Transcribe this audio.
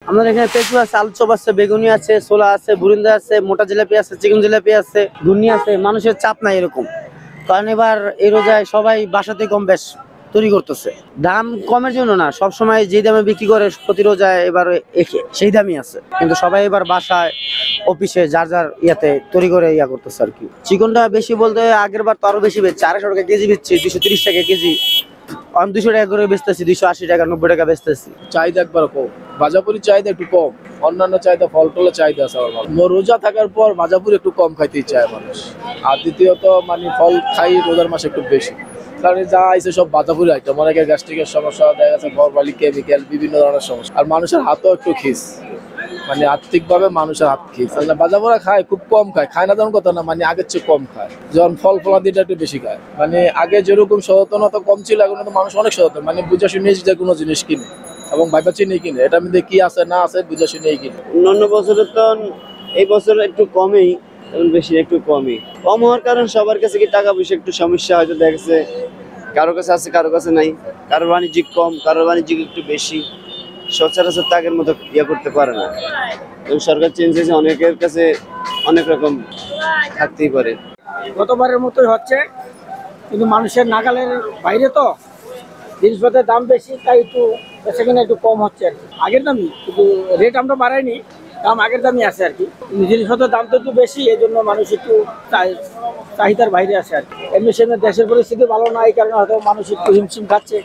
আমাদের এখানে পেঁপু আছে, আলু চপ আছে, বেগুনি আছে, ছোলা আছে, বুরিন্দা আছে, মোটা জিলাপি আছে, চিকেন জিলাপি আছে, ঘুগনি আছে। মানুষের চাপ নাই এরকম, কারণ এবার এই রোজায় সবাই বাসাতে কম বেশ তৈরি করতেছে। দাম কমের জন্য না, সব সময় যে দামে বিক্রি করে প্রতি রোজায় এবার সেই দামই আছে, কিন্তু সবাই এবার বাসায় অফিসে যার যার ইয়াতে তৈরি করে ইয়া করতেছে আর কি। চিকনটা বেশি বলতে আগের বার তো আরো বেশি বেচছে, 250 টাকা কেজি বেচছে, 230 টাকা কেজি। আমি 200 টাকা করে বেচতেছি, 280 টাকা 90 টাকা বেচতেছি। চাহিদা একবার কম, ভাজাপুরি চাহিদা একটু কম, অন্যান্য চাহিদা ফল টলের চাহিদা আছে আমার ভালো। রোজা থাকার পর ভাজাপুরি একটু কম খাইতেই চায় মানুষ। আর দ্বিতীয়ত মানে ফল খাই রোজার মাসে একটু বেশি, কারণ যা আইছে সব ভাজাপুরি আইটেম। অনেকের গ্যাস্ট্রিকের সমস্যা দেখা গেছে, গরবালি কেমিক্যাল বিভিন্ন ধরনের সমস্যা। আর মানুষের হাতও একটু খিস, মানে আর্থিকভাবে মানুষের হাত খিস। ভাজাপোড়া খায় খুব কম খায়, খায় না তেমন কথা না, মানে আগের চেয়ে কম খায়। যখন ফল ফলাদিটা একটু বেশি খায়, মানে আগে যেরকম সচেতনতা কম ছিল, এখন তো মানুষ অনেক সচেতন, মানে বুঝা শুনে যে কোনো জিনিস কিনে এবং ভাইবা চিনি কিনে, এটা মধ্যে কি আছে না আছে বুঝা শুনেই কিনে। অন্যান্য বছরের তো এই বছর একটু কমই, এখন বেশি একটু কমই। কম হওয়ার কারণ সবার কাছে কি টাকা পয়সা একটু সমস্যা, হয়তো দেখা গেছে কারো কাছে আছে কারো কাছে নাই, কারো বাণিজ্যিক কম কারো বাণিজ্যিক একটু বেশি, সচরাচর তাগের মতো ইয়ে করতে পারে না। এবং সরকার চেঞ্জ হয়েছে, অনেকের কাছে অনেক রকম থাকতেই পারে। গতবারের মতোই হচ্ছে, কিন্তু মানুষের নাগালের বাইরে তো জিনিসপত্রের দাম বেশি, তাই একটু সেখানে একটু কম হচ্ছে আর কি। আগের দামই, কিন্তু রেট আমরা বাড়াইনি, দাম আগের দামই আছে আর কি। কিন্তু জিনিসপত্রের দাম তো একটু বেশি, এই জন্য মানুষ একটু চাহিদার বাইরে আছে আর কি। এমনি সেমনি দেশের পরিস্থিতি ভালো না, এই কারণে হয়তো মানুষ একটু হিমশিম খাচ্ছে।